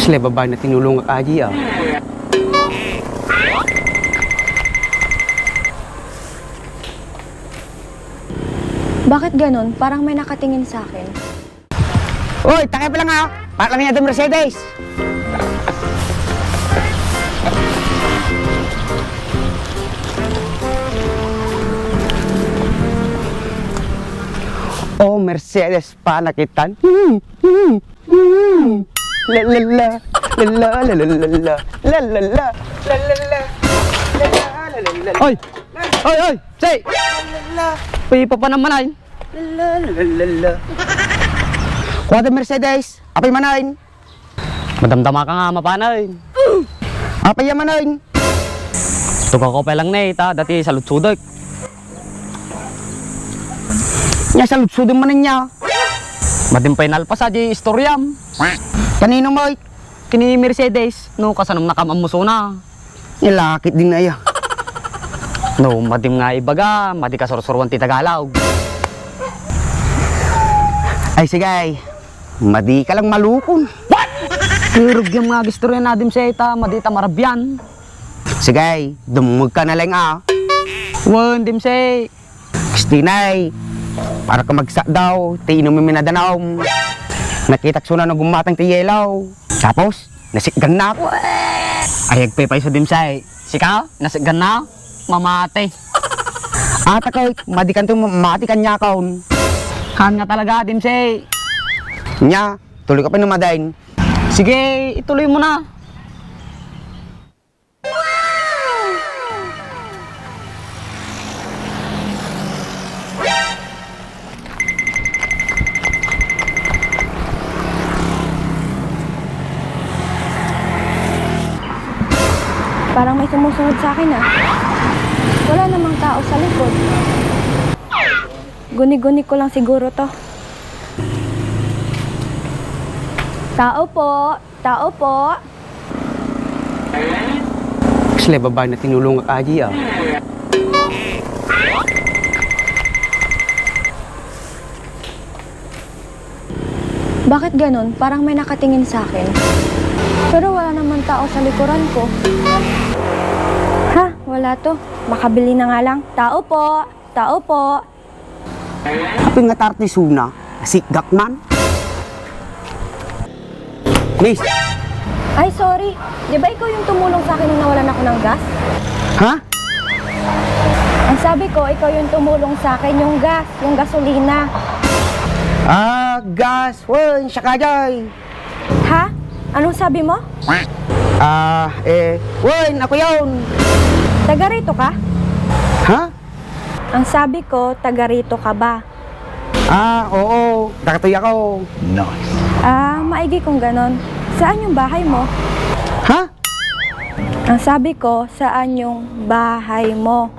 Sila babae na tinulong ka aji ah. Bakit ganun? Parang may nakatingin sa akin. Uy, takay pa lang ha. Para lang niya doon Mercedes. Oh, Mercedes pa nakitan. La la la la la la la la la la la la la la la. Oy! Oy, oy! Say! Pipa pa naman ay. La la la la. Kuwada Mercedes, apay manain. Madamdama ka nga mapanay. Apay manain. Tuga ko pa lang na ita, dati sa lutsudok. Nya sa lutsudong manan niya. Madimpay nalpa sa di istoryam. Kanino mo? Kini Mercedes, no kasanong nakamamuso na. Nilakit din na iya. No, madim nga ibaga, madi ka sorsorwan ti Tagalog. Ay sige, madi ka lang malukon. What? Kirog yung mga istorya nadim sa ita, madi ta marabyan. Sige, dumug ka na lang ah. Wan, dim say. Kristinay, para ka magsa daw, ti inumin minadanaw. Nakita ko na gumatang ti yelaw. Tapos, nasikgan na ako. Ayag pepay sa dim say. Sika, nasigan na, mamate. Ata kay, madikan to mati kanya kaon. Han nga talaga, dim say. Nya, tuloy ka pa numadain. Sige, ituloy mo na. Parang may sumusunod sa akin ah. Wala namang tao sa likod. Guni-guni ko lang siguro to. Tao po! Tao po! Sila babae na tinulong ka aji ah. Bakit ganun? Parang may nakatingin sa akin. Pero wala naman tao sa likuran ko. Ha? Wala to. Makabili na nga lang. Tao po! Tao po! Aping nga tartisuna, nasikgak man. Miss, Ay, sorry. Di ba ikaw yung tumulong sa akin nung nawalan ako ng gas? ha? Ang sabi ko, ikaw yung tumulong sa akin, yung gas, yung gasolina. Ah, gas, wen, siya kajay. Ha? Anong sabi mo? Wen, ako yun. Taga rito ka? Ha? Ang sabi ko, taga rito ka ba? Oo, nakatuloy ako. Maigi kung ganon. Saan yung bahay mo? Ha? Ang sabi ko, saan yung bahay mo?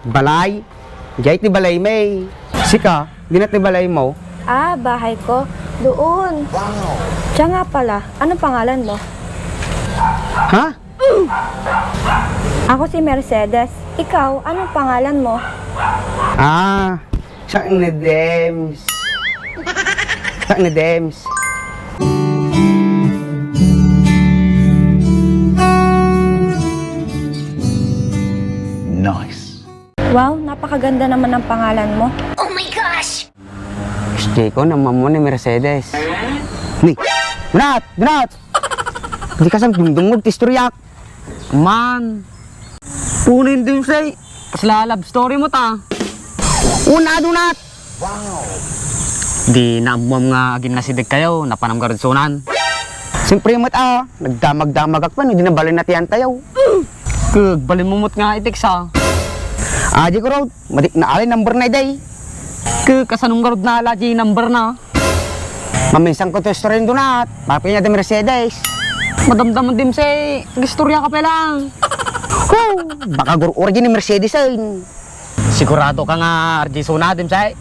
Balay. Jay ti balay may. Sika, di na ti balay mo. Bahay ko. Doon. Wow. Siya nga pala, anong pangalan mo? Ha? Ako si Mercedes. Ikaw, anong pangalan mo? Siya na Dems. Siya na Dems. Nice. Wow, napakaganda naman ng pangalan mo. Gusto ko naman mo ni Mercedes. Ni, Gunat! Hindi ka sa dumdumod, tistoryak. Man, punin din say. Kasla love story mo ta. Una, Dunat! Di naamam nga agin nasidig kayo, napanam ka rin sunan. Siyempre yung nagdamag-damag ako pa, hindi na balay natin tayo. Kag, balin mo mo't nga itik sa. Di ko raw, madik na alay number na day. Kag, kasanong garod na alaji number na. Maminsang ko to story yung Dunat, papinya de Mercedes. Madamdaman din say, nag-istorya ka pa lang. Baka origin ni Mercedes ay. Sigurado ka nga, RJ Suna din say.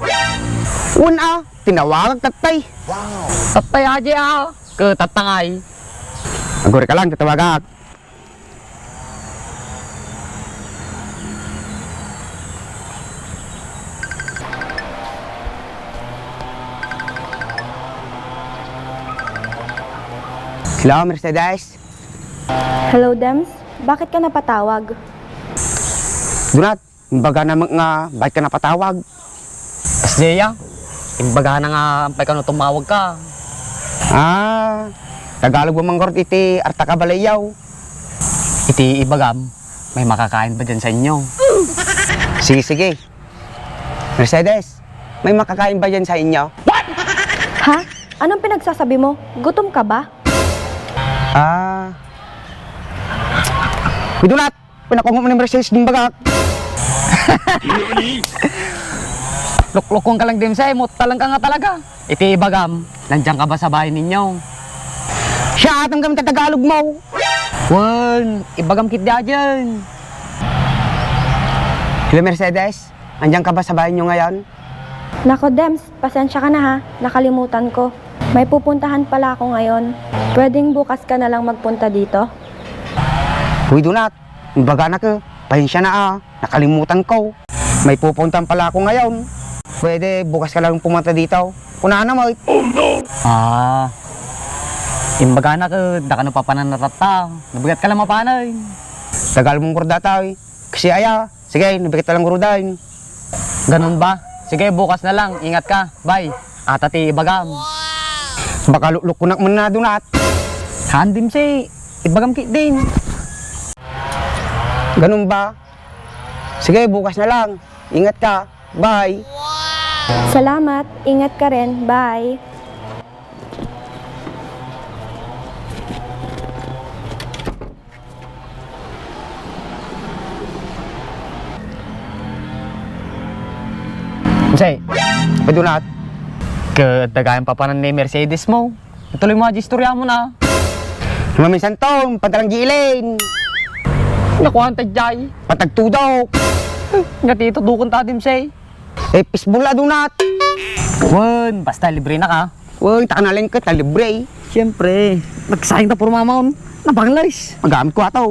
Una, tinawag tatay. Tatay aja ah, ke tatangay. Agor ka lang, tatawagak. Hello, Mercedes. Hello, Dems. Bakit ka napatawag? Dunat, imbaga na nga, bakit ka napatawag? Asleya, imbaga na nga pay ka no tumawag ka. Tagalog mo manggort iti arta ka balayaw. Iti ibagam, may makakain ba dyan sa inyo? Sige, sige. Mercedes, may makakain ba dyan sa inyo? Ha? Anong pinagsasabi mo? Gutom ka ba? Uy, Dunat, pinakungo mo ni Mercedes din baga. Luklukong ka lang din sa mo, talang ka nga talaga. Iti ibagam, nandiyan ka ba sa bahay ninyo? Siya atang kami Tagalog mo. Wan, ibagam kit da dyan. Hello, Mercedes, andyan ka ba sa bahay nyo ngayon? Nako, Dems. Pasensya ka na ha. Nakalimutan ko. May pupuntahan pala ako ngayon. Pwedeng bukas ka na lang magpunta dito? Uy, Dunat, imbaga na ka. Pasensya na nakalimutan ko. May pupuntan pala ako ngayon. Pwede bukas ka lang pumunta dito. Kunahan na mo. Imbaga na ka, da ka na papananatata. Nabigat ka lang mapanay. Tagal mong kurda tayo. Kasi sige, nabigat ka lang kurdahin. Ganun ba? Sige, bukas na lang. Ingat ka. Bye. Atati ibagam. Baka lukunak mo na, Dunat. Handim si ibagam kit din. Ganun ba? Sige, bukas na lang. Ingat ka. Bye. Salamat. Ingat ka rin. Bye. Say, Dunat. kadagayan pa pa ni Mercedes mo. Ituloy mo aja istorya mo na. Maminsan to, patalang giilin. Nakuha ang tadyay. Patagtudok. Nga tito, dukon tadim say. Pisbula, Dunat. Wan, basta libre na ka. Uy, takanaling ka, talibre. Siyempre, nagsayang na puro mamon. Napanglays. Magamit ko ato.